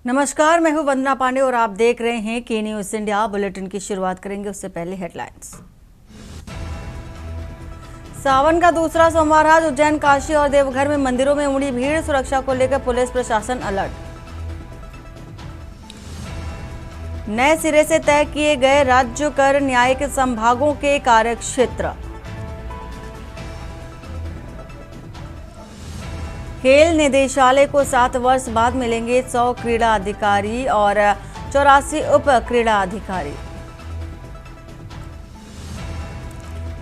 नमस्कार, मैं हूं वंदना पांडे और आप देख रहे हैं के न्यूज इंडिया। बुलेटिन की शुरुआत करेंगे उससे पहले हेडलाइंस। सावन का दूसरा सोमवार आज उज्जैन, काशी और देवघर में मंदिरों में उमड़ी भीड़। सुरक्षा को लेकर पुलिस प्रशासन अलर्ट। नए सिरे से तय किए गए राज्य कर न्यायिक संभागों के कार्यक्षेत्र। खेल निदेशालय को 7 वर्ष बाद मिलेंगे 100 क्रीड़ा अधिकारी और 84 उप क्रीड़ा अधिकारी।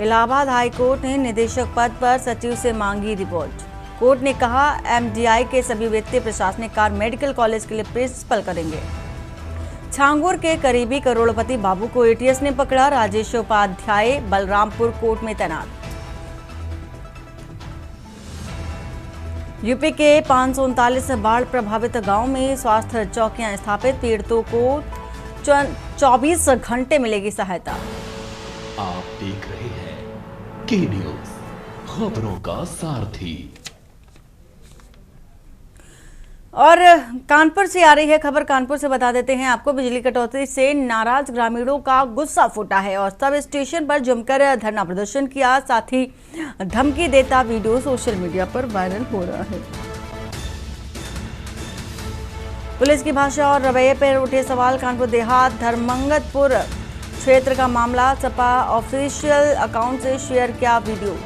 इलाहाबाद हाईकोर्ट ने निदेशक पद पर सचिव से मांगी रिपोर्ट। कोर्ट ने कहा एमडीआई के सभी वित्तीय प्रशासनिक कार्य मेडिकल कॉलेज के लिए प्रिंसिपल करेंगे। छांगुर के करीबी करोड़पति बाबू को एटीएस ने पकड़ा। राजेश उपाध्याय बलरामपुर कोर्ट में तैनात। यूपी के 539 बाढ़ प्रभावित गांव में स्वास्थ्य चौकियां स्थापित। पीड़ितों को 24 घंटे मिलेगी सहायता। आप देख रहे हैं के न्यूज, खबरों का सारथी। और कानपुर से आ रही है खबर। कानपुर से बता देते हैं आपको, बिजली कटौती से नाराज ग्रामीणों का गुस्सा फूटा है और सब स्टेशन पर जमकर धरना प्रदर्शन किया। साथ ही धमकी देता वीडियो सोशल मीडिया पर वायरल हो रहा है। पुलिस की भाषा और रवैये पर उठे सवाल। कानपुर देहात धर्मंगतपुर क्षेत्र का मामला। सपा ऑफिशियल अकाउंट से शेयर किया वीडियो।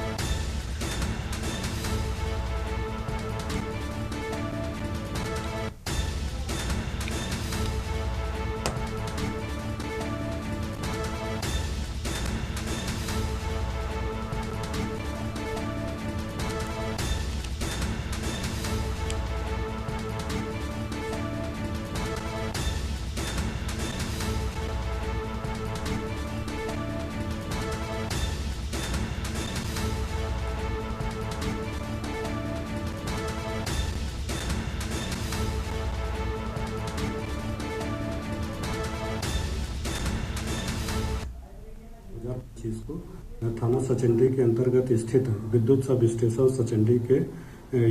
को थाना सचंडी के अंतर्गत स्थित विद्युत सब स्टेशन सचंडी के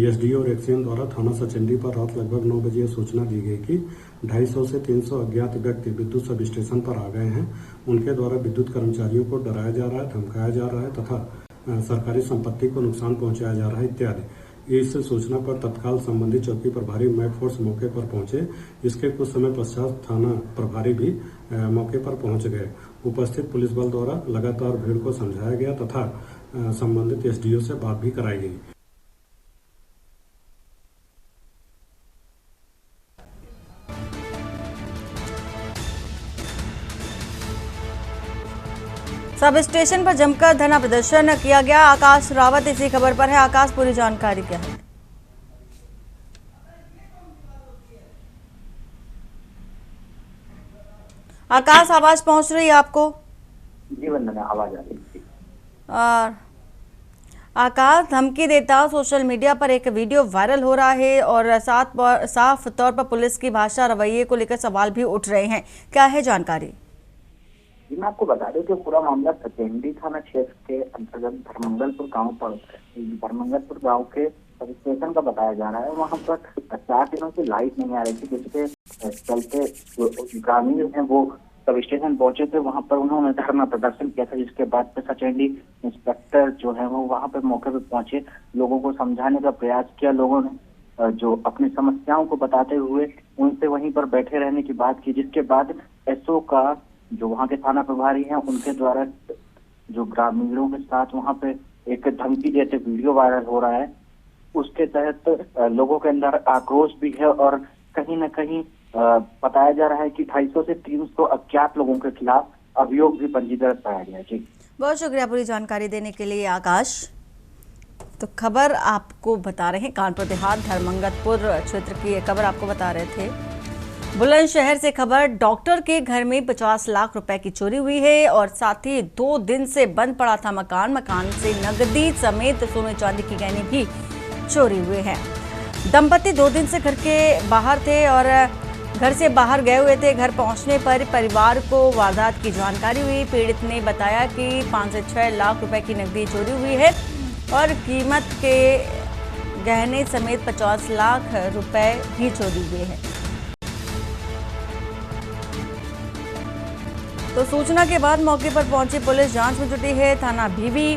एसडीओ और एक्सीएन द्वारा थाना सचंडी पर रात लगभग 9 बजे सूचना दी गई कि 250 से 300 अज्ञात व्यक्ति विद्युत सब स्टेशन पर आ गए हैं। उनके द्वारा विद्युत कर्मचारियों को डराया जा रहा है, धमकाया जा रहा है तथा सरकारी संपत्ति को नुकसान पहुंचाया जा रहा है इत्यादि। इस सूचना पर तत्काल संबंधित चौकी प्रभारी मैक फोर्स मौके पर पहुंचे। इसके कुछ समय पश्चात थाना प्रभारी भी मौके पर पहुंच गए। उपस्थित पुलिस बल द्वारा लगातार भीड़ को समझाया गया तथा संबंधित एसडीओ से बात भी कराई गई। सब स्टेशन पर जमकर धरना प्रदर्शन किया गया। आकाश रावत इसी खबर पर है। आकाश, पूरी जानकारी क्या है? आकाश, आवाज पहुंच रही है आपको? जी वंदना, आवाज आ रही है। और आकाश, धमकी देता सोशल मीडिया पर एक वीडियो वायरल हो रहा है और साफ तौर पर पुलिस की भाषा रवैये को लेकर सवाल भी उठ रहे हैं। क्या है जानकारी? जी, मैं आपको बता दूं कि पूरा मामला सचेंडी थाना क्षेत्र के अंतर्गत धर्मंगतपुर गांव के सब स्टेशन का बताया जा रहा है। वहां पर 4 दिनों से लाइट नहीं आ रही थी, जिसके चलते जो ग्रामीण हैं वो सब स्टेशन पहुंचे थे। वहां पर उन्होंने धरना प्रदर्शन किया था, जिसके बाद सचेंडी इंस्पेक्टर जो है वो वहां पर मौके पर पहुंचे, लोगों को समझाने का प्रयास किया। लोगों ने जो अपनी समस्याओं को बताते हुए उनसे वहीं पर बैठे रहने की बात की, जिसके बाद एसओ का जो वहाँ के थाना प्रभारी हैं उनके द्वारा जो ग्रामीणों के साथ वहाँ पे एक धमकी देते वीडियो वायरल हो रहा है। उसके तहत लोगों के अंदर आक्रोश भी है और कहीं न कहीं बताया जा रहा है कि 250 से 300 अज्ञात लोगों के खिलाफ अभियोग भी पंजीकृत पाया गया। जी, बहुत शुक्रिया पूरी जानकारी देने के लिए आकाश। तो खबर आपको बता रहे हैं, कानपुर देहात धर्मंगतपुर क्षेत्र की ये खबर आपको बता रहे थे। बुलंदशहर से खबर, डॉक्टर के घर में 50 लाख रुपए की चोरी हुई है और साथ ही 2 दिन से बंद पड़ा था मकान से नकदी समेत सोने चांदी की गहने भी चोरी हुए हैं। दंपति 2 दिन से घर के बाहर थे और घर से बाहर गए हुए थे। घर पहुंचने पर परिवार को वारदात की जानकारी हुई। पीड़ित ने बताया कि 5 से 6 लाख रुपए की नकदी चोरी हुई है और कीमत के गहने समेत 50 लाख रुपए भी चोरी हुए हैं। तो सूचना के बाद मौके पर पहुंची पुलिस जांच में जुटी है। थाना भीवी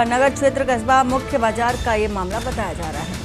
नगर क्षेत्र कस्बा मुख्य बाजार का ये मामला बताया जा रहा है।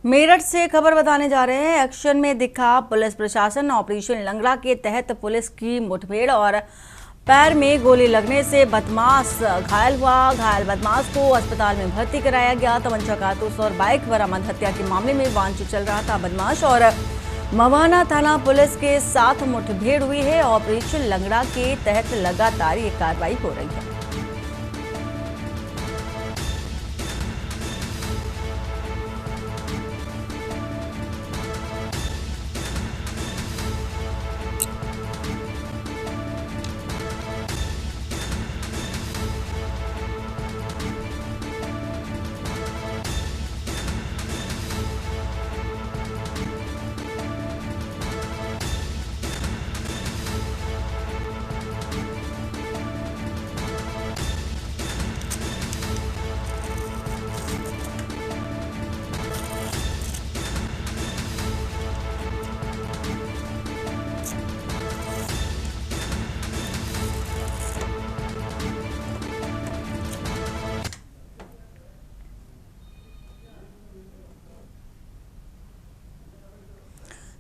मेरठ से खबर बताने जा रहे हैं। एक्शन में दिखा पुलिस प्रशासन। ऑपरेशन लंगड़ा के तहत पुलिस की मुठभेड़ और पैर में गोली लगने से बदमाश घायल हुआ। घायल बदमाश को अस्पताल में भर्ती कराया गया। तमंचा, कारतूस और बाइक बरामद। हत्या के मामले में वांछित चल रहा था बदमाश और मवाना थाना पुलिस के साथ मुठभेड़ हुई है। ऑपरेशन लंगड़ा के तहत लगातार ये कार्रवाई हो रही है।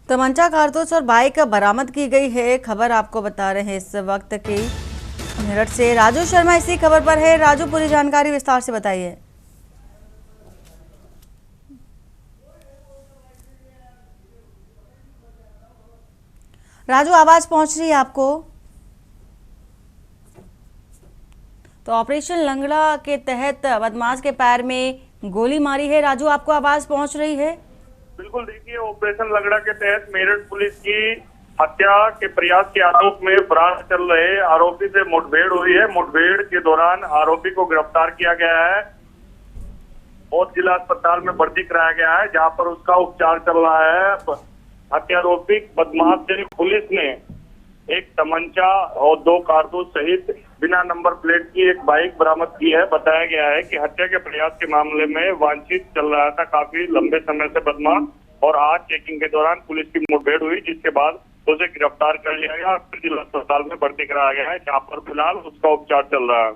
तमंचा, कारतूस और बाइक बरामद की गई है। खबर आपको बता रहे हैं इस वक्त की मेरठ से राजू शर्मा इसी खबर पर है। राजू, पूरी जानकारी विस्तार से बताइए। राजू, आवाज पहुंच रही है आपको? तो ऑपरेशन लंगड़ा के तहत बदमाश के पैर में गोली मारी है। राजू, आपको आवाज पहुंच रही है? बिल्कुल, देखिए, ऑपरेशन लंगड़ा के तहत मेरठ पुलिस की हत्या के प्रयास के आरोप में फरार चल रहे आरोपी से मुठभेड़ हुई है। मुठभेड़ के दौरान आरोपी को गिरफ्तार किया गया है और जिला अस्पताल में भर्ती कराया गया है, जहां पर उसका उपचार चल रहा है। हत्यारोपी बदमाश से पुलिस ने एक तमंचा और 2 कारतूस सहित बिना नंबर प्लेट की एक बाइक बरामद की है। बताया गया है कि हत्या के प्रयास के मामले में वांछित चल रहा था काफी लंबे समय से बदमाश, और आज चेकिंग के दौरान पुलिस की मुठभेड़ हुई, जिसके बाद उसे गिरफ्तार कर लिया गया और जिला अस्पताल में भर्ती कराया गया है, जहाँ पर फिलहाल उसका उपचार चल रहा है।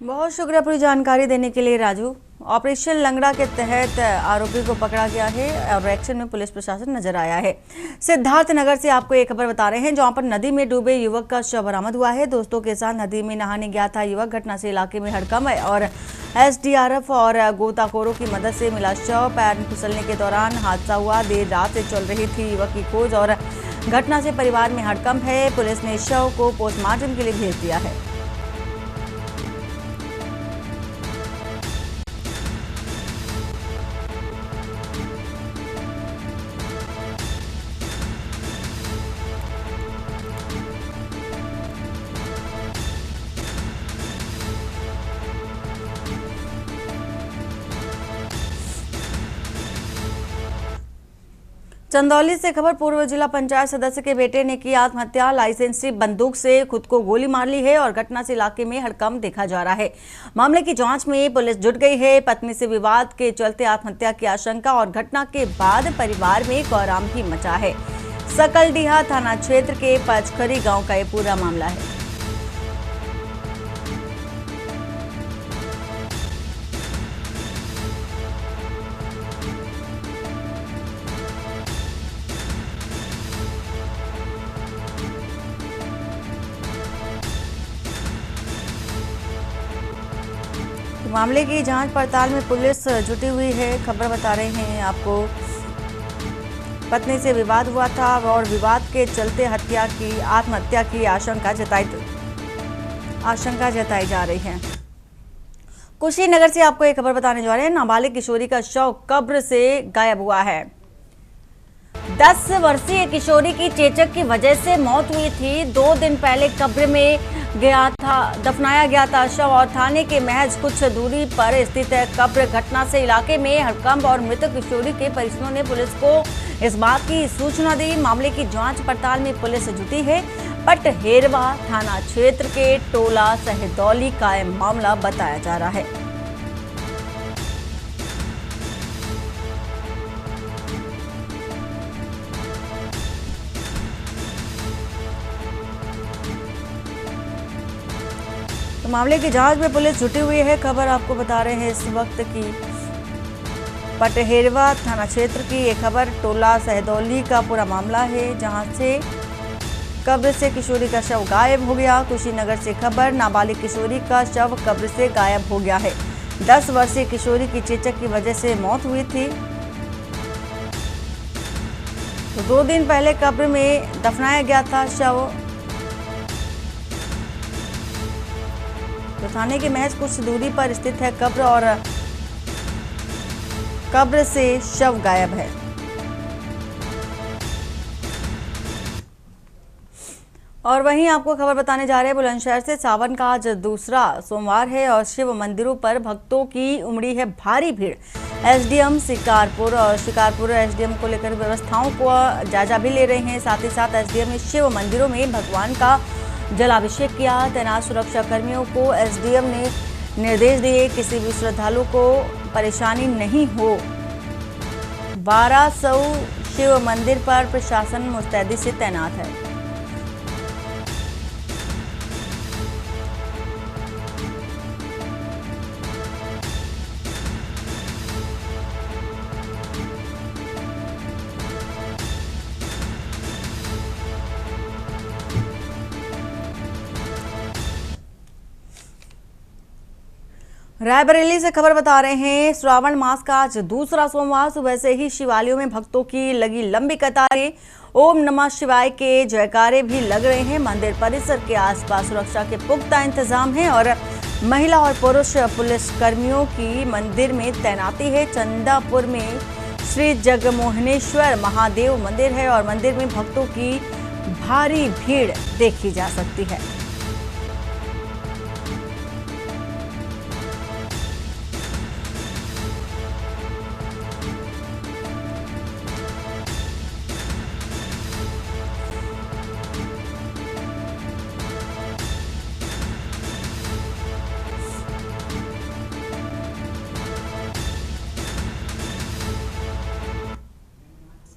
बहुत शुक्रिया पूरी जानकारी देने के लिए राजू। ऑपरेशन लंगड़ा के तहत आरोपी को पकड़ा गया है और एक्शन में पुलिस प्रशासन नजर आया है। सिद्धार्थ नगर से आपको एक खबर बता रहे हैं, जहां पर नदी में डूबे युवक का शव बरामद हुआ है। दोस्तों के साथ नदी में नहाने गया था युवक। घटना से इलाके में हड़कंप है और एसडीआरएफ और गोताखोरों की मदद से मिला शव। पैर फिसलने के दौरान हादसा हुआ। देर रात से चल रही थी युवक की खोज और घटना से परिवार में हड़कंप है। पुलिस ने शव को पोस्टमार्टम के लिए भेज दिया है। चंदौली से खबर, पूर्व जिला पंचायत सदस्य के बेटे ने की आत्महत्या। लाइसेंसी बंदूक से खुद को गोली मार ली है और घटना से इलाके में हड़कंप देखा जा रहा है। मामले की जांच में पुलिस जुट गई है। पत्नी से विवाद के चलते आत्महत्या की आशंका और घटना के बाद परिवार में कोहराम भी मचा है। सकलडीहा थाना क्षेत्र के पचखरी गाँव का ये पूरा मामला है। मामले की जांच पड़ताल में पुलिस जुटी हुई है। खबर बता रहे हैं आपको, पत्नी से विवाद हुआ था और विवाद के चलते आत्महत्या की आशंका जताई थी। आशंका जताई जा रही है। कुशीनगर से आपको एक खबर बताने जा रहे हैं। नाबालिग किशोरी का शव कब्र से गायब हुआ है। 10 वर्षीय किशोरी की चेचक की वजह से मौत हुई थी। 2 दिन पहले कब्र में दफनाया गया था शव और थाने के महज कुछ दूरी पर स्थित है कब्र। घटना से इलाके में हड़कंप और मृतक किशोरी के परिजनों ने पुलिस को इस बात की सूचना दी। मामले की जांच पड़ताल में पुलिस जुटी है। पटहेरवा थाना क्षेत्र के टोला सहदौली का यह मामला बताया जा रहा है। तो मामले की जांच में पुलिस जुटी हुई है। खबर आपको बता रहे हैं इस वक्त की पटहेरवा थाना क्षेत्र की ये खबर। टोला सहदौली का पूरा मामला है जहां से कब्र से किशोरी का शव गायब हो गया। कुशीनगर से खबर, नाबालिग किशोरी का शव कब्र से गायब हो गया है। 10 वर्षीय किशोरी की चेचक की वजह से मौत हुई थी। तो 2 दिन पहले कब्र में दफनाया गया था शव। तो थाने के महज कुछ दूरी पर स्थित है कब्र और कब्र से शव गायब है। और वहीं आपको खबर बताने जा रहे हैं बुलंदशहर से। सावन का आज दूसरा सोमवार है और शिव मंदिरों पर भक्तों की उमड़ी है भारी भीड़। एसडीएम शिकारपुर एसडीएम को लेकर व्यवस्थाओं को जायजा भी ले रहे हैं। साथ ही साथ एसडीएम ने शिव मंदिरों में भगवान का जलाभिषेक किया। तैनात सुरक्षा कर्मियों को एसडीएम ने निर्देश दिए किसी भी श्रद्धालु को परेशानी नहीं हो। 1200 शिव मंदिर पर प्रशासन मुस्तैदी से तैनात है। रायबरेली से खबर बता रहे हैं। श्रावण मास का आज दूसरा सोमवार, सुबह से ही शिवालयों में भक्तों की लगी लंबी कतारें। ओम नमः शिवाय के जयकारे भी लग रहे हैं। मंदिर परिसर के आसपास सुरक्षा के पुख्ता इंतजाम है और महिला और पुरुष पुलिस कर्मियों की मंदिर में तैनाती है। चंदापुर में श्री जगमोहनेश्वर महादेव मंदिर है और मंदिर में भक्तों की भारी भीड़ देखी जा सकती है।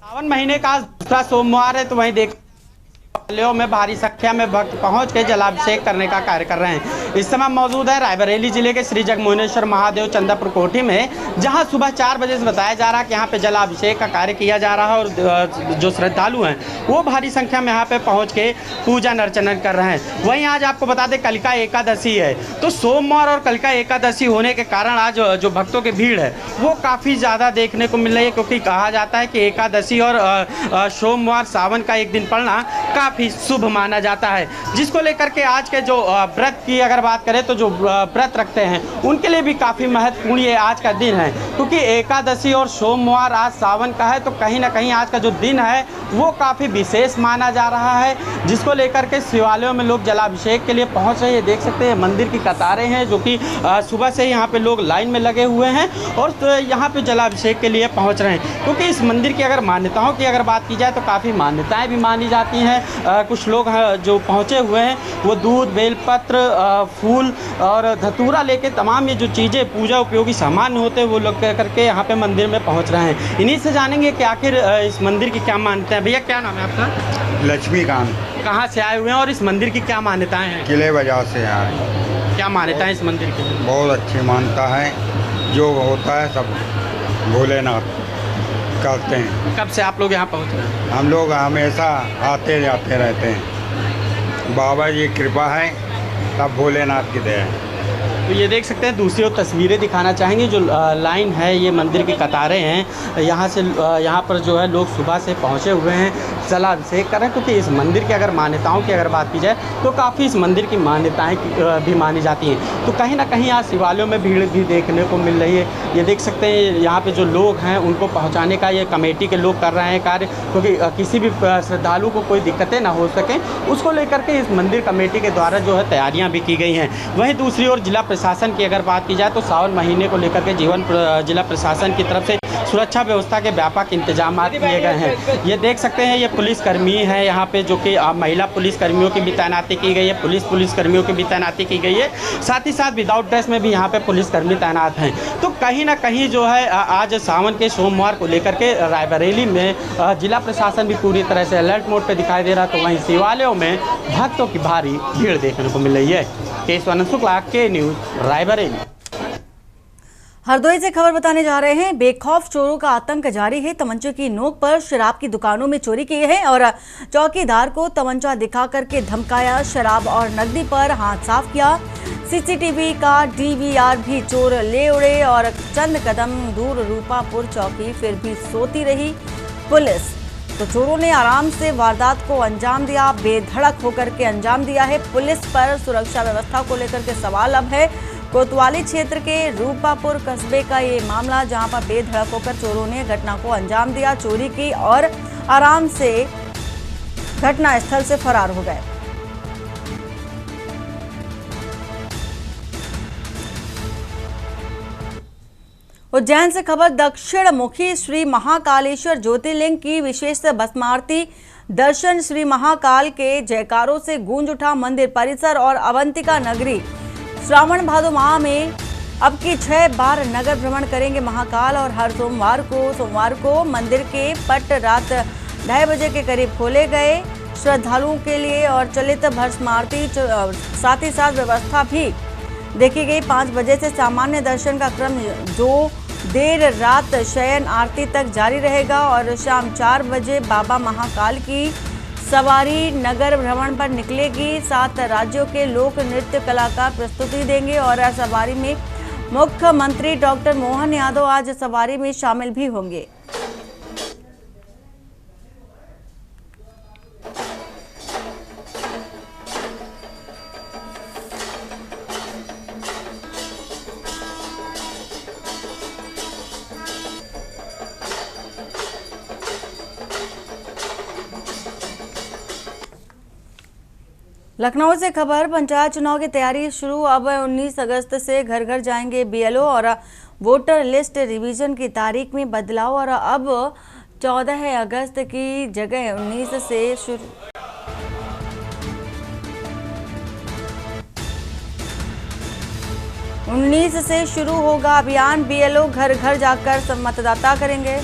सावन महीने का दूसरा सोमवार है तो वहीं देख में भारी संख्या में भक्त पहुंच के जलाभिषेक करने का कार्य कर रहे हैं। इस समय मौजूद है रायबरेली जिले के श्री जगमोहनेश्वर महादेव चंदापुर कोठी में, जहां सुबह 4 बजे से बताया जा रहा है कि यहां पे जलाभिषेक का कार्य किया जा रहा है और जो श्रद्धालु हैं वो भारी संख्या में यहाँ पे पहुंच के पूजा अर्चना कर रहे हैं। वहीं आज आपको बता दें कल का एकादशी है, तो सोमवार और कल का एकादशी होने के कारण आज जो भक्तों की भीड़ है वो काफ़ी ज़्यादा देखने को मिल रही है, क्योंकि कहा जाता है कि एकादशी और सोमवार सावन का एक दिन पड़ना काफ़ी शुभ माना जाता है। जिसको लेकर के आज के जो व्रत की अगर बात करें तो जो व्रत रखते हैं उनके लिए भी काफ़ी महत्वपूर्ण ये आज का दिन है, क्योंकि एकादशी और सोमवार आज सावन का है, तो कहीं ना कहीं आज का जो दिन है वो काफ़ी विशेष माना जा रहा है। जिसको लेकर के शिवालयों में लोग जलाभिषेक के लिए पहुंच रहे हैं। देख सकते हैं मंदिर की कतारें हैं जो कि सुबह से ही यहाँ पे लोग लाइन में लगे हुए हैं और तो यहाँ पे जलाभिषेक के लिए पहुँच रहे हैं, क्योंकि इस मंदिर की अगर मान्यताओं की अगर बात की जाए तो काफ़ी मान्यताएँ भी मानी जाती हैं। कुछ लोग जो पहुँचे हुए हैं वो दूध, बेलपत्र, फूल और धतूरा लेके तमाम ये जो चीज़ें पूजा उपयोगी सामान होते हैं वो लोग करके यहाँ पे मंदिर में पहुँच रहे हैं। इन्हीं से जानेंगे कि आखिर इस मंदिर की क्या मान्यता है। भैया क्या नाम है आपका? लक्ष्मीकांत। कहाँ से आए हुए हैं और इस मंदिर की क्या मान्यताएं हैं? किले बाजार से आए। क्या मान्यता है इस मंदिर की? बहुत अच्छी मान्यता है, जो होता है सब भोलेनाथ करते हैं। कब से आप लोग यहाँ पहुँच रहे हैं? हम लोग हमेशा आते जाते रहते हैं, बाबा जी की कृपा है, तब भोलेनाथ की दया है। तो ये देख सकते हैं, दूसरी ओर तस्वीरें दिखाना चाहेंगे। जो लाइन है ये मंदिर की कतारें हैं, यहाँ से यहाँ पर जो है लोग सुबह से पहुँचे हुए हैं। जलाभिषेक कर रहे हैं, क्योंकि इस मंदिर की अगर मान्यताओं की अगर बात की जाए तो काफ़ी इस मंदिर की मान्यताएं भी मानी जाती हैं। तो कहीं ना कहीं आज शिवालयों में भीड़ भी देखने को मिल रही है। ये देख सकते हैं यहाँ पे जो लोग हैं उनको पहुँचाने का ये कमेटी के लोग कर रहे हैं कार्य, क्योंकि किसी भी श्रद्धालु को कोई दिक्कतें ना हो सकें उसको लेकर के इस मंदिर कमेटी के द्वारा जो है तैयारियाँ भी की गई हैं। वहीं दूसरी ओर जिला प्रशासन की अगर बात की जाए तो सावन महीने को लेकर के जिला प्रशासन की तरफ से सुरक्षा व्यवस्था के व्यापक इंतजाम किए गए हैं। ये देख सकते हैं ये पुलिसकर्मी हैं यहाँ पे, जो कि महिला पुलिसकर्मियों की भी तैनाती की गई है, पुलिसकर्मियों की भी तैनाती की गई है, साथ ही साथ विदाउट ड्रेस में भी यहाँ पे पुलिसकर्मी तैनात हैं। तो कहीं ना कहीं जो है आज सावन के सोमवार को लेकर के रायबरेली में जिला प्रशासन भी पूरी तरह से अलर्ट मोड पर दिखाई दे रहा। तो वहीं शिवालयों में भक्तों की भारी भीड़ देखने को मिल रही है। केशवानंद शुक्ला, के न्यूज़, रायबरेली। हरदोई से खबर बताने जा रहे हैं। बेखौफ चोरों का आतंक जारी है। तमंचे की नोक पर शराब की दुकानों में चोरी की है और चौकीदार को तमंचा दिखा करके धमकाया, शराब और नकदी पर हाथ साफ किया। सीसीटीवी का डीवीआर भी चोर ले उड़े और चंद कदम दूर रूपापुर चौकी फिर भी सोती रही पुलिस। तो चोरों ने आराम से वारदात को अंजाम दिया, बेधड़क होकर के अंजाम दिया है। पुलिस पर सुरक्षा व्यवस्था को लेकर के सवाल अब है। कोतवाली क्षेत्र के रूपापुर कस्बे का ये मामला, जहां पर बेधड़क होकर चोरों ने घटना को अंजाम दिया, चोरी की और आराम से घटना स्थल से फरार हो गए। उज्जैन से खबर। दक्षिण मुखी श्री महाकालेश्वर ज्योतिर्लिंग की विशेष भस्म आरती दर्शन श्री महाकाल के जयकारों से गूंज उठा मंदिर परिसर और अवंतिका नगरी। श्रावण भादो माह में अब की 6 बार नगर भ्रमण करेंगे महाकाल और हर सोमवार को मंदिर के पट रात 2:30 बजे के करीब खोले गए श्रद्धालुओं के लिए और चलित भस्म आरती साथ ही साथ व्यवस्था भी देखी गई। 5 बजे से सामान्य दर्शन का क्रम जो देर रात शयन आरती तक जारी रहेगा और शाम 4 बजे बाबा महाकाल की सवारी नगर भ्रमण पर निकलेगी। 7 राज्यों के लोक नृत्य कलाकार प्रस्तुति देंगे और सवारी में मुख्यमंत्री डॉक्टर मोहन यादव आज सवारी में शामिल भी होंगे। लखनऊ से खबर। पंचायत चुनाव की तैयारी शुरू। अब 19 अगस्त से घर घर जाएंगे बीएलओ और वोटर लिस्ट रिवीजन की तारीख में बदलाव और अब 14 अगस्त की जगह 19 से शुरू होगा अभियान। बीएलओ घर घर जाकर मतदाता करेंगे।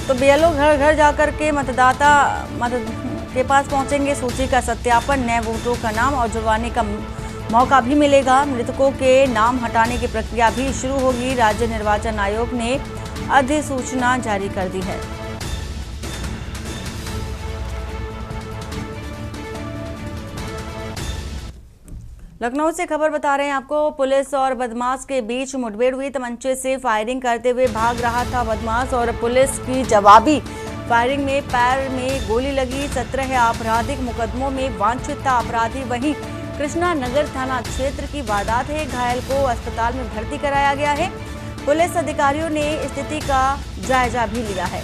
तो बीएलओ घर घर जाकर के मतदाता के पास पहुंचेंगे। सूची का सत्यापन, नए वोटरों का नाम और जुड़वाने का मौका भी मिलेगा। मृतकों के नाम हटाने की प्रक्रिया भी शुरू होगी। राज्य निर्वाचन आयोग ने अधिसूचना जारी कर दी है। लखनऊ से खबर बता रहे हैं आपको। पुलिस और बदमाश के बीच मुठभेड़ हुई। तमंचे से फायरिंग करते हुए भाग रहा था बदमाश और पुलिस की जवाबी फायरिंग में पैर में गोली लगी। 17 आपराधिक मुकदमों में वांछित था अपराधी। वहीं कृष्णा नगर थाना क्षेत्र की वारदात है। घायल को अस्पताल में भर्ती कराया गया है। पुलिस अधिकारियों ने स्थिति का जायजा भी लिया है।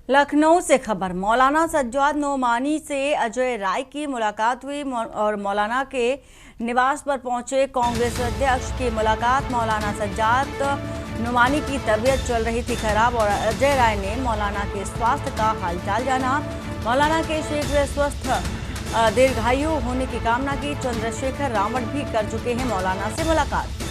लखनऊ से खबर। मौलाना सज्जाद नोमानी से अजय राय की मुलाकात हुई और मौलाना के निवास पर पहुंचे कांग्रेस अध्यक्ष की मुलाकात। मौलाना सज्जाद नोमानी की तबीयत चल रही थी खराब और अजय राय ने मौलाना के स्वास्थ्य का हालचाल जाना। मौलाना के शीघ्र स्वस्थ दीर्घायु होने की कामना की। चंद्रशेखर रावण भी कर चुके हैं मौलाना से मुलाकात।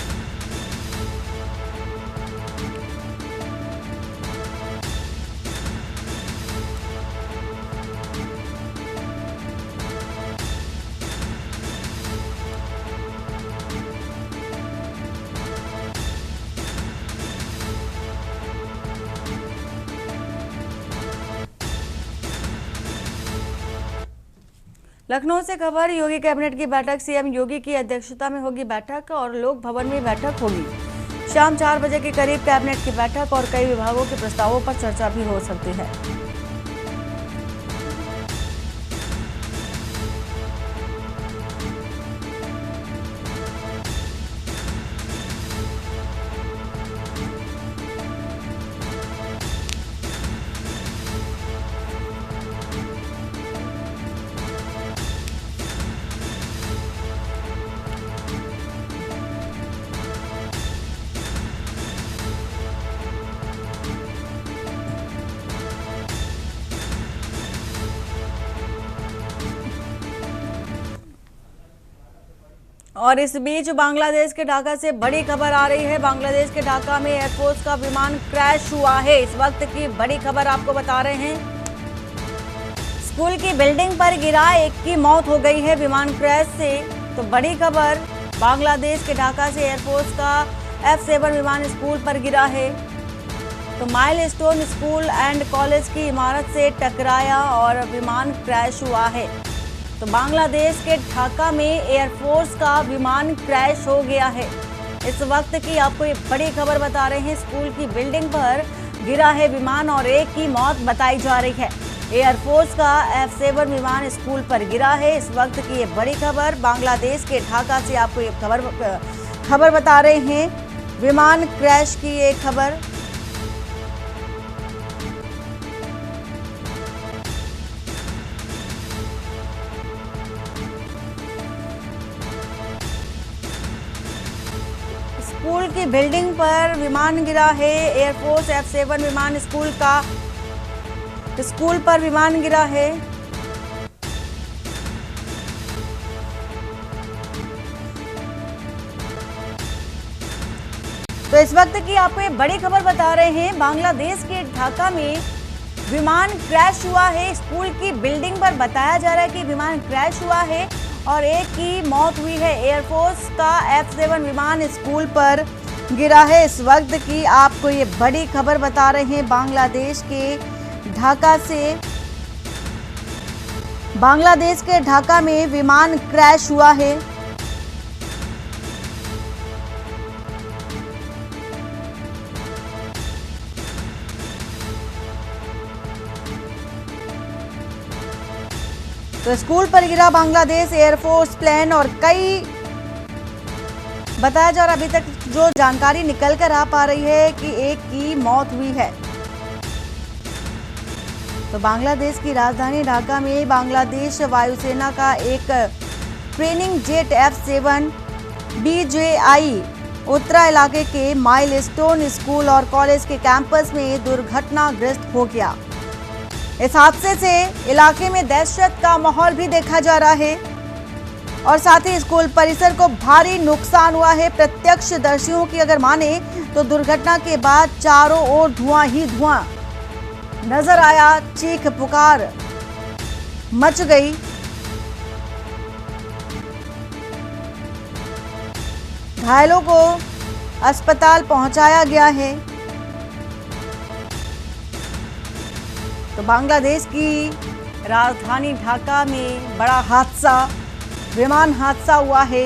लखनऊ से खबर, योगी कैबिनेट की बैठक, सीएम योगी की अध्यक्षता में होगी बैठक और लोक भवन में बैठक होगी। शाम 4 बजे के करीब कैबिनेट की बैठक और कई विभागों के प्रस्तावों पर चर्चा भी हो सकती है। और इस बीच बांग्लादेश के ढाका से बड़ी खबर आ रही है। बांग्लादेश के ढाका में एयरफोर्स का विमान क्रैश हुआ है। इस वक्त की बड़ी खबर आपको बता रहे हैं। स्कूल की बिल्डिंग पर गिरा, एक की मौत हो गई है विमान क्रैश से। तो बड़ी खबर, बांग्लादेश के ढाका से एयरफोर्स का F-7 विमान स्कूल पर गिरा है। तो माइलस्टोन स्कूल एंड कॉलेज की इमारत से टकराया और विमान क्रैश हुआ है। तो बांग्लादेश के ढाका में एयरफोर्स का विमान क्रैश हो गया है। इस वक्त की आपको ये बड़ी खबर बता रहे हैं। स्कूल की बिल्डिंग पर गिरा है विमान और एक की मौत बताई जा रही है। एयरफोर्स का F-7 विमान स्कूल पर गिरा है। इस वक्त की ये बड़ी खबर, बांग्लादेश के ढाका से आपको ये खबर बता रहे हैं। विमान क्रैश की ये खबर। स्कूल की बिल्डिंग पर विमान गिरा है। एयरफोर्स F-7 विमान स्कूल पर विमान गिरा है। तो इस वक्त की आपको ये बड़ी खबर बता रहे हैं। बांग्लादेश के ढाका में विमान क्रैश हुआ है। स्कूल की बिल्डिंग पर बताया जा रहा है कि विमान क्रैश हुआ है और एक की मौत हुई है। एयरफोर्स का F-7 विमान स्कूल पर गिरा है। इस वक्त की आपको ये बड़ी खबर बता रहे हैं। बांग्लादेश के ढाका से, बांग्लादेश के ढाका में विमान क्रैश हुआ है। तो स्कूल पर गिरा बांग्लादेश एयरफोर्स प्लेन और कई बताया जा रहा, अभी तक जो जानकारी निकल कर आ पा रही है कि एक की मौत हुई है। तो बांग्लादेश की राजधानी ढाका में बांग्लादेश वायुसेना का एक training jet F-7 BJI Uttara इलाके के माइलस्टोन स्कूल और कॉलेज के कैंपस में दुर्घटनाग्रस्त हो गया। इस हादसे से इलाके में दहशत का माहौल भी देखा जा रहा है और साथ ही स्कूल परिसर को भारी नुकसान हुआ है। प्रत्यक्षदर्शियों की अगर माने तो दुर्घटना के बाद चारों ओर धुआं ही धुआं नजर आया। चीख पुकार मच गई। घायलों को अस्पताल पहुंचाया गया है। तो बांग्लादेश की राजधानी ढाका में बड़ा हादसा, विमान हादसा हुआ है।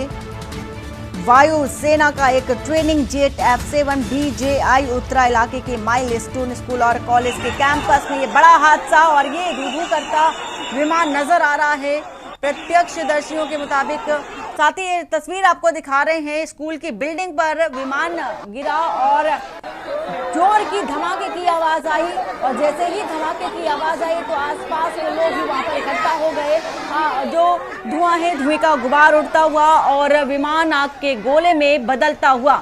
वायु सेना का एक training jet F-7 BJI Uttara इलाके के माइलस्टोन स्कूल और कॉलेज के कैंपस में ये बड़ा हादसा और ये धू-धू करता विमान नजर आ रहा है प्रत्यक्षदर्शियों के मुताबिक। साथ ही ये तस्वीर आपको दिखा रहे हैं। स्कूल की बिल्डिंग पर विमान गिरा और जोर की धमाके की आवाज आई और जैसे ही धमाके की आवाज आई तो आसपास के लोग भी वहां पर इकट्ठा हो गए। जो धुआं है, धुएं का गुबार उड़ता हुआ और विमान आग के गोले में बदलता हुआ।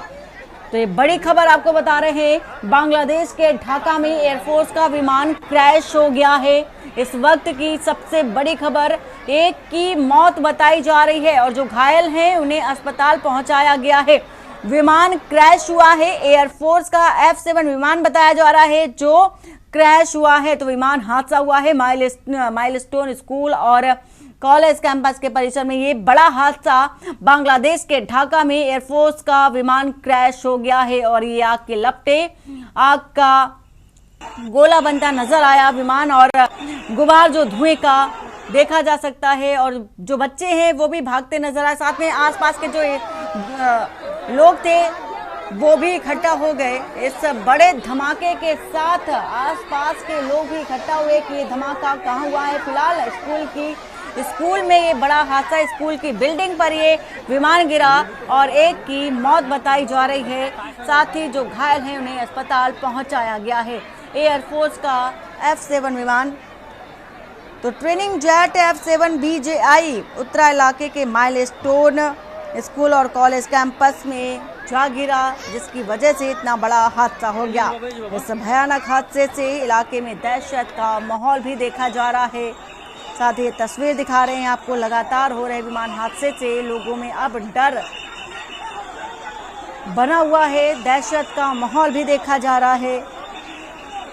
तो ये बड़ी खबर आपको बता रहे हैं। बांग्लादेश के ढाका में एयरफोर्स का विमान क्रैश हो गया है। इस वक्त की सबसे बड़ी खबर, एक की मौत बताई जा रही है और जो घायल हैं उन्हें अस्पताल पहुंचाया गया है। विमान क्रैश हुआ है। एयरफोर्स का F-7 विमान बताया जा रहा है जो क्रैश हुआ है। तो विमान हादसा हुआ है माइलस्टोन स्कूल और कॉलेज कैंपस के परिसर में। ये बड़ा हादसा बांग्लादेश के ढाका में एयरफोर्स का विमान क्रैश हो गया है और ये आग के लपटे, आग का गोला बनता नजर आया विमान और गुबार जो धुएं का देखा जा सकता है और जो बच्चे हैं वो भी भागते नजर आए। साथ में आसपास के जो लोग थे वो भी इकट्ठा हो गए। इस बड़े धमाके के साथ आसपास के लोग भी इकट्ठा हुए कि ये धमाका कहाँ हुआ है। फिलहाल स्कूल में ये बड़ा हादसा, स्कूल की बिल्डिंग पर ये विमान गिरा और एक की मौत बताई जा रही है। साथ ही जो घायल हैं उन्हें अस्पताल पहुंचाया गया है। एयरफोर्स का F-7 विमान तो training jet F-7 BJI Uttara इलाके के माइलस्टोन स्कूल और कॉलेज कैंपस में जा गिरा, जिसकी वजह से इतना बड़ा हादसा हो गया। इस भयानक हादसे से इलाके में दहशत का माहौल भी देखा जा रहा है। साथ ही ये तस्वीर दिखा रहे हैं आपको, लगातार हो रहे विमान हादसे से लोगों में अब डर बना हुआ है, दहशत का माहौल भी देखा जा रहा है।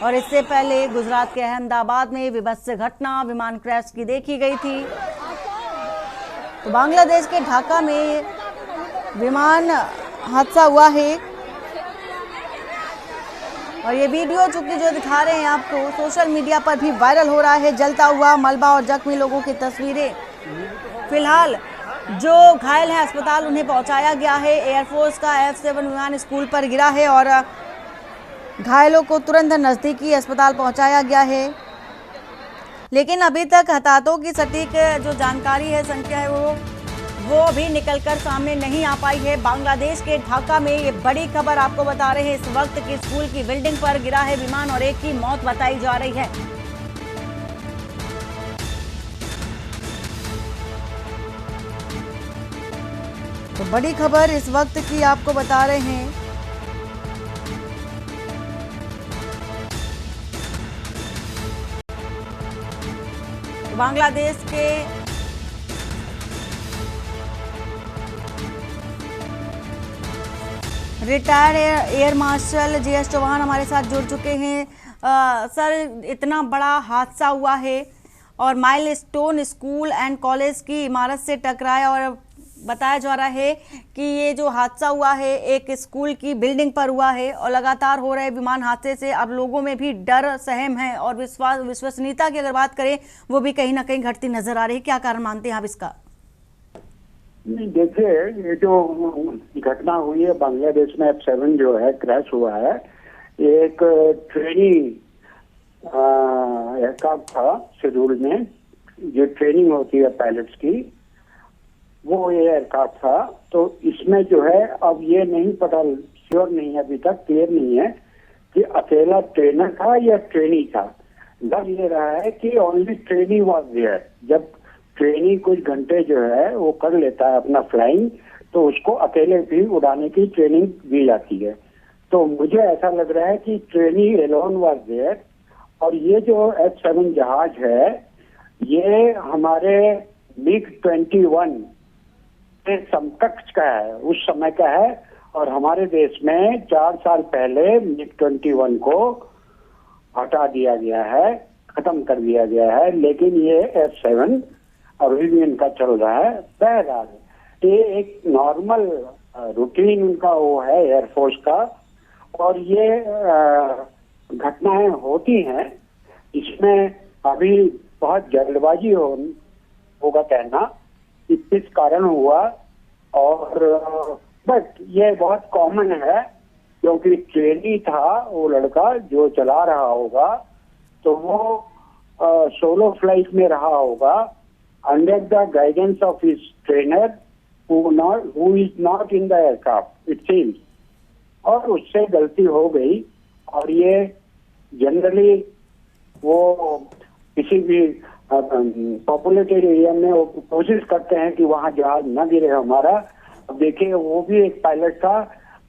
और इससे पहले गुजरात के अहमदाबाद में विभत्स घटना विमान क्रैश की देखी गई थी। तो बांग्लादेश के ढाका में विमान हादसा हुआ है और ये वीडियो चूंकि जो दिखा रहे हैं आपको सोशल मीडिया पर भी वायरल हो रहा है। जलता हुआ मलबा और जख्मी लोगों की तस्वीरें। फिलहाल जो घायल हैं अस्पताल उन्हें पहुंचाया गया है। एयरफोर्स का F-7 विमान स्कूल पर गिरा है और घायलों को तुरंत नज़दीकी अस्पताल पहुंचाया गया है। लेकिन अभी तक हताहतों की सटीक जो जानकारी है, संख्या है, वो अभी निकलकर सामने नहीं आ पाई है। बांग्लादेश के ढाका में ये बड़ी खबर आपको बता रहे हैं। इस वक्त की स्कूल की बिल्डिंग पर गिरा है विमान और एक की मौत बताई जा रही है। तो बड़ी खबर इस वक्त की आपको बता रहे हैं। बांग्लादेश के retired air marshal JS Chauhan हमारे साथ जुड़ चुके हैं। सर, इतना बड़ा हादसा हुआ है और माइलस्टोन स्कूल एंड कॉलेज की इमारत से टकराया और बताया जा रहा है कि ये जो हादसा हुआ है एक स्कूल की बिल्डिंग पर हुआ है और लगातार हो रहे विमान हादसे से अब लोगों में भी डर सहम है और विश्वसनीयता की अगर बात करें वो भी कहीं ना कहीं घटती नजर आ रही है। क्या कारण मानते हैं आप इसका? देखिए, ये जो घटना हुई है बांग्लादेश में F-7 जो है क्रैश हुआ है, एक ट्रेनिंग एयरक्राफ्ट था शेड्यूल में, जो ट्रेनिंग होती है पायलट्स की, वो ये एयरक्राफ्ट था। तो इसमें जो है अब ये नहीं पता, श्योर नहीं है, अभी तक क्लियर नहीं है कि अकेला ट्रेनर था या ट्रेनी था। लग ये रहा है कि ओनली ट्रेनी वॉज देयर। जब ट्रेनी कुछ घंटे जो है वो कर लेता है अपना फ्लाइंग, तो उसको अकेले भी उड़ाने की ट्रेनिंग दी जाती है। तो मुझे ऐसा लग रहा है कि ट्रेनी एलोन वाज देयर। और ये जो F-7 जहाज है ये हमारे MiG-21 के समकक्ष का है, उस समय का है। और हमारे देश में 4 साल पहले MiG-21 को हटा दिया गया है, खत्म कर दिया गया है। लेकिन ये F-7 अभी भी इनका चल रहा है। बहरहाल ये एक नॉर्मल रूटीन उनका वो है एयरफोर्स का। और ये घटनाएं होती हैं, इसमें अभी बहुत जल्दबाजी होगा कहना कि किस कारण हुआ। और बट ये बहुत कॉमन है क्योंकि ट्रेनी था वो लड़का जो चला रहा होगा, तो वो सोलो फ्लाइट में रहा होगा under the guidance of his trainer who is not in the aircraft it seems, और उससे गलती हो गई। और ये जनरली वो किसी भी पॉपुलेटेड एरिया में वो कोशिश करते हैं कि वहाँ जहाज न गिरे हमारा। अब देखिए, वो भी एक पायलट था,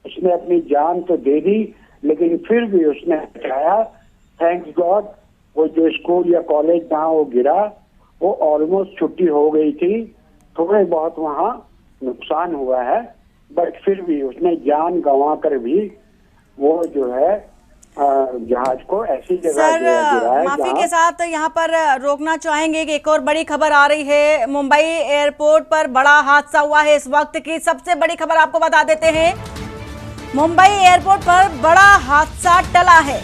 उसने अपनी जान तो दे दी लेकिन फिर भी उसने बचाया, थैंक्स गॉड। वो जो स्कूल या कॉलेज जहाँ वो गिरा वो ऑलमोस्ट छुट्टी हो गई थी, थोड़े बहुत वहाँ नुकसान हुआ है, बट फिर भी उसने जान गंवा कर भी वो जो है जहाज को ऐसी जगह गिराया। माफी के साथ यहाँ पर रोकना चाहेंगे कि एक और बड़ी खबर आ रही है। मुंबई एयरपोर्ट पर बड़ा हादसा हुआ है। इस वक्त की सबसे बड़ी खबर आपको बता देते हैं, मुंबई एयरपोर्ट पर बड़ा हादसा टला है।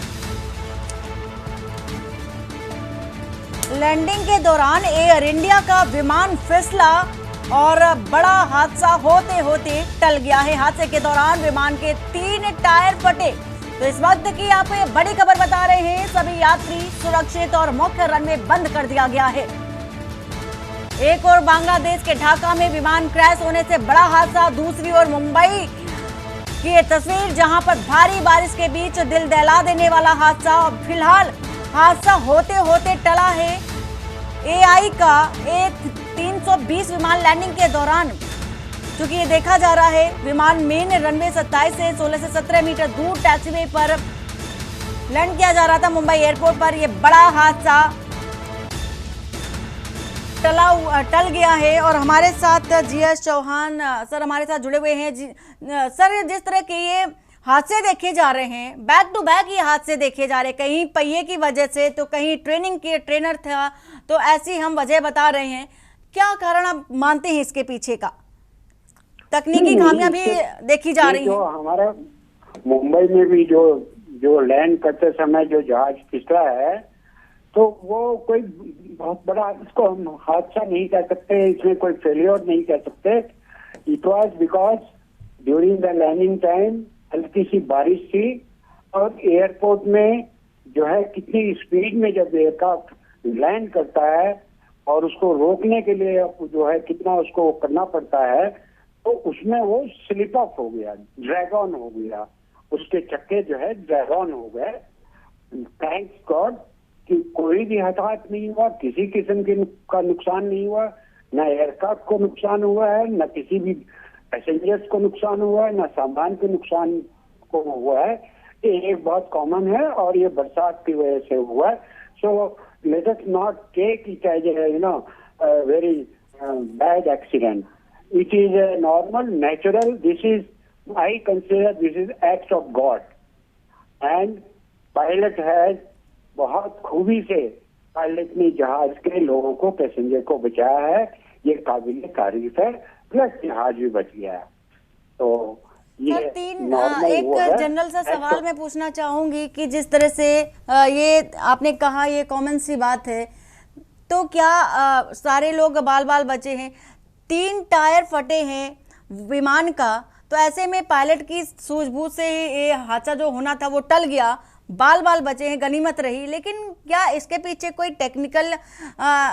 लैंडिंग के दौरान एयर इंडिया का विमान फिसला और बड़ा हादसा होते होते टल गया है। हादसे के दौरान विमान के 3 टायर फटे। तो इस वक्त की आपको ये बड़ी खबर बता रहे हैं, सभी यात्री सुरक्षित और मुख्य रनवे बंद कर दिया गया है। एक और बांग्लादेश के ढाका में विमान क्रैश होने से बड़ा हादसा, दूसरी ओर मुंबई की ये तस्वीर जहां पर भारी बारिश के बीच दिल दहला देने वाला हादसा। फिलहाल हादसा होते होते टला है। एआई का A320 विमान लैंडिंग के दौरान, क्योंकि ये देखा जा रहा है, विमान मेन रनवे 27 से 16 से 17 मीटर दूर टैक्सीवे पर लैंड किया जा रहा था मुंबई एयरपोर्ट पर। ये बड़ा हादसा टल गया है। और हमारे साथ जीएस चौहान सर हमारे साथ जुड़े हुए हैं। सर, जिस तरह के ये हादसे देखे जा रहे हैं, बैक टू बैक ये हादसे देखे जा रहे हैं, कहीं पहिए की वजह से तो कहीं ट्रेनिंग के ट्रेनर था, तो ऐसी हम वजह बता रहे हैं। क्या कारण आप मानते हैं इसके पीछे का? तकनीकी खामियां भी देखी जा रही जो हैं। हमारा मुंबई में भी जो लैंड करते समय जो जहाज फिसला है, तो वो कोई बहुत बड़ा इसको हम हादसा नहीं कह सकते, इसमें कोई फेलियर नहीं कह सकते। It was because during the landing time हल्की सी बारिश थी और एयरपोर्ट में जो है कितनी स्पीड में जब एयरक्राफ्ट लैंड करता है और उसको रोकने के लिए जो है कितना उसको करना पड़ता है, तो उसमें वो स्लिप ऑफ हो गया, ड्रैग ऑन हो गया, उसके चक्के जो है ड्रैग ऑन हो गए। थैंक्स गॉड कि कोई भी हताहत नहीं हुआ, किसी किस्म का नुकसान नहीं हुआ, न एयरक्राफ्ट को नुकसान हुआ है, न किसी भी पैसेंजर्स को नुकसान हुआ है, न सामान के नुकसान को हुआ है। ये एक बहुत कॉमन है और ये बरसात की वजह से हुआ है। So let us not take it as very bad accident. It is a normal natural, this is I consider this is act of god and pilot has बहुत खूबी से पायलट ने जहाज के लोगों को, पैसेंजर को बचाया है। ये काबिल तारीफ है, प्लस जहाज भी बच गया है। तो ये एक जनरल सा सवाल मैं पूछना चाहूंगी कि जिस तरह से ये आपने कहा, ये कॉमन सी बात है, तो क्या सारे लोग बाल बाल बचे हैं? 3 टायर फटे हैं विमान का, तो ऐसे में पायलट की सूझबूझ से ये हादसा जो होना था वो टल गया, बाल बाल बचे हैं, गनीमत रही। लेकिन क्या इसके पीछे कोई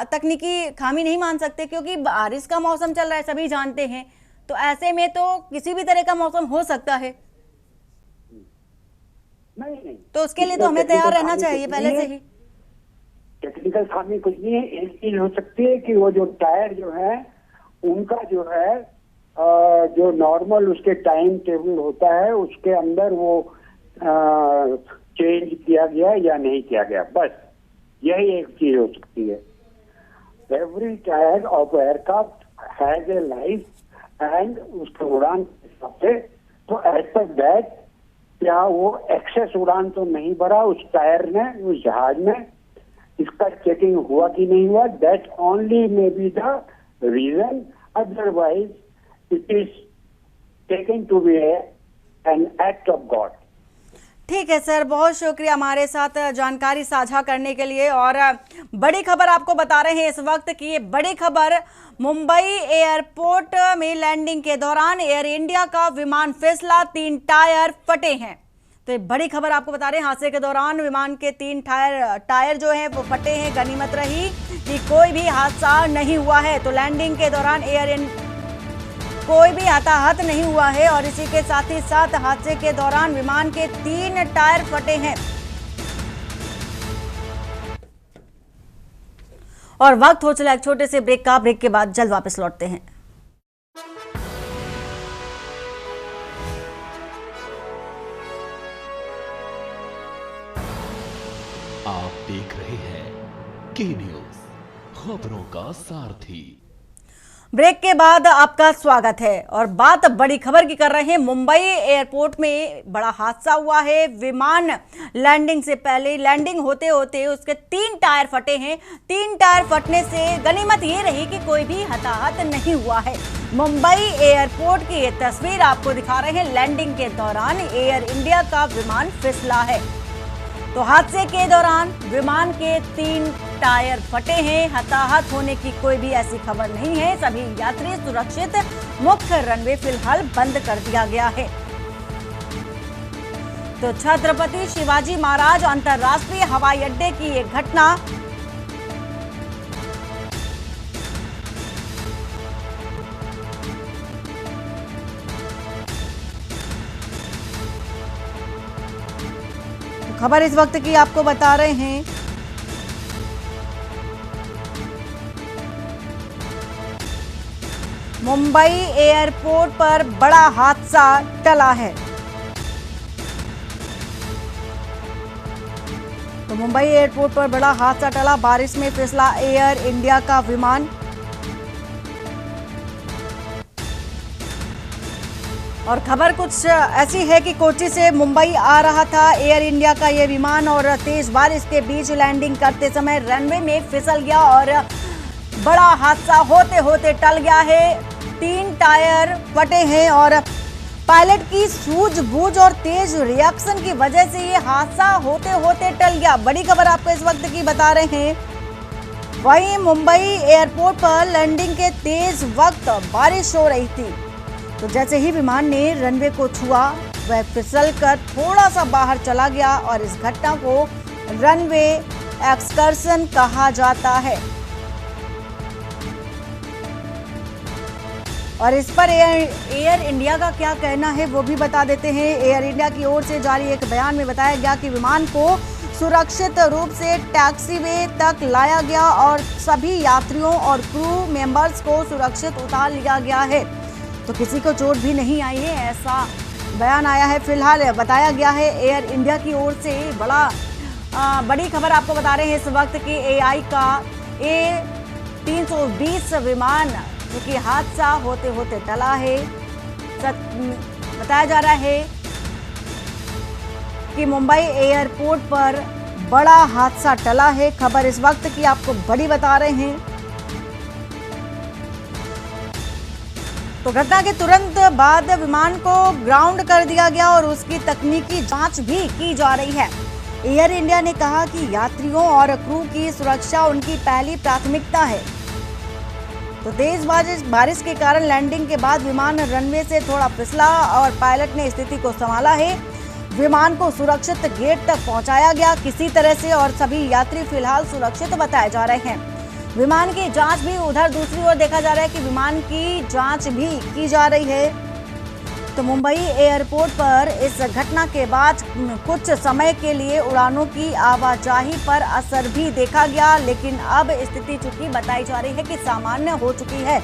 तकनीकी खामी नहीं मान सकते? क्योंकि बारिश का मौसम चल रहा है, सभी जानते हैं, तो ऐसे में तो किसी भी तरह का मौसम हो सकता है। नहीं, तो उसके लिए तो हमें तैयार रहना चाहिए पहले से ही। टेक्निकल खामी कुछ नहीं है। एक चीज हो सकती है कि वो जो टायर जो है उनका जो है जो नॉर्मल उसके टाइम टेबल होता है, उसके अंदर वो चेंज किया गया या नहीं किया गया, बस यही एक चीज हो सकती है। Every tyre of aircraft has a life and उसके उड़ान के हिसाब से, तो एज पर दैट क्या वो एक्सेस उड़ान तो नहीं भरा उस टायर ने, उस जहाज में, इसका चेकिंग हुआ कि नहीं हुआ, that only may be the reason, otherwise it is taken to be an act of god. ठीक है सर, बहुत शुक्रिया हमारे साथ जानकारी साझा करने के लिए। और बड़ी खबर आपको बता रहे हैं इस वक्त की, ये बड़ी खबर मुंबई एयरपोर्ट में लैंडिंग के दौरान एयर इंडिया का विमान फिसला, 3 टायर फटे हैं। तो ये बड़ी खबर आपको बता रहे हैं, हादसे के दौरान विमान के 3 टायर जो हैं वो फटे हैं। गनीमत रही कि कोई भी हादसा नहीं हुआ है। तो लैंडिंग के दौरान कोई भी हताहत नहीं हुआ है। और इसी के साथ ही साथ हादसे के दौरान विमान के 3 टायर फटे हैं। और वक्त हो चला एक छोटे से ब्रेक का। ब्रेक के बाद जल्द वापस लौटते हैं। आप देख रहे हैं के न्यूज, खबरों का सारथी। ब्रेक के बाद आपका स्वागत है। और बात बड़ी खबर की कर रहे हैं। मुंबई एयरपोर्ट में बड़ा हादसा हुआ है। विमान लैंडिंग से पहले, लैंडिंग होते होते उसके 3 टायर फटे हैं। 3 टायर फटने से गनीमत ये रही कि कोई भी हताहत नहीं हुआ है। मुंबई एयरपोर्ट की ये तस्वीर आपको दिखा रहे हैं। लैंडिंग के दौरान एयर इंडिया का विमान फिसला है। तो हादसे के दौरान विमान के 3 टायर फटे हैं। हताहत होने की कोई भी ऐसी खबर नहीं है। सभी यात्री सुरक्षित। मुख्य रनवे फिलहाल बंद कर दिया गया है। तो छत्रपति शिवाजी महाराज अंतर्राष्ट्रीय हवाई अड्डे की एक घटना। खबर इस वक्त की आपको बता रहे हैं। मुंबई एयरपोर्ट पर बड़ा हादसा टला है। तो मुंबई एयरपोर्ट पर बड़ा हादसा टला। बारिश में फिसला एयर इंडिया का विमान। और खबर कुछ ऐसी है कि कोच्चि से मुंबई आ रहा था एयर इंडिया का ये विमान और तेज बारिश के बीच लैंडिंग करते समय रनवे में फिसल गया और बड़ा हादसा होते होते टल गया है। 3 टायर फटे हैं और पायलट की सूझबूझ और तेज रिएक्शन की वजह से ये हादसा होते होते टल गया। बड़ी खबर आपको इस वक्त की बता रहे हैं। वहीं मुंबई एयरपोर्ट पर लैंडिंग के तेज वक्त बारिश हो रही थी। तो जैसे ही विमान ने रनवे को छुआ वह फिसलकर थोड़ा सा बाहर चला गया और इस घटना को रनवे एक्सकर्शन कहा जाता है। और इस पर एयर इंडिया का क्या कहना है वो भी बता देते हैं। एयर इंडिया की ओर से जारी एक बयान में बताया गया कि विमान को सुरक्षित रूप से टैक्सीवे तक लाया गया और सभी यात्रियों और क्रू मेंबर्स को सुरक्षित उतार लिया गया है। तो किसी को चोट भी नहीं आई है, ऐसा बयान आया है। फिलहाल बताया गया है एयर इंडिया की ओर से। बड़ी खबर आपको बता रहे हैं इस वक्त की AI का A320 विमान जो कि हादसा होते होते टला है। बताया जा रहा है कि मुंबई एयरपोर्ट पर बड़ा हादसा टला है। खबर इस वक्त की आपको बड़ी बता रहे हैं। तो घटना के तुरंत बाद विमान को ग्राउंड कर दिया गया और उसकी तकनीकी जांच भी की जा रही है। एयर इंडिया ने कहा कि यात्रियों और क्रू की सुरक्षा उनकी पहली प्राथमिकता है। तो तेज बारिश के कारण लैंडिंग के बाद विमान रनवे से थोड़ा फिसला और पायलट ने स्थिति को संभाला है। विमान को सुरक्षित गेट तक पहुंचाया गया किसी तरह से और सभी यात्री फिलहाल सुरक्षित बताए जा रहे हैं। विमान की जांच भी उधर दूसरी ओर देखा जा रहा है कि विमान की जांच भी की जा रही है। तो मुंबई एयरपोर्ट पर इस घटना के बाद कुछ समय के लिए उड़ानों की आवाजाही पर असर भी देखा गया, लेकिन अब स्थिति चूंकि बताई जा रही है कि सामान्य हो चुकी है।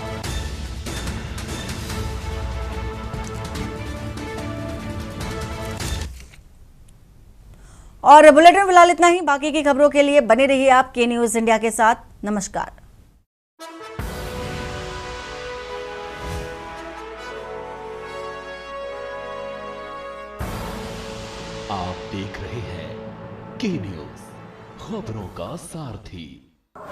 और बुलेटिन में फिलहाल इतना ही। बाकी की खबरों के लिए बने रहिए आप के न्यूज इंडिया के साथ। नमस्कार। आप देख रहे हैं के न्यूज, खबरों का सारथी।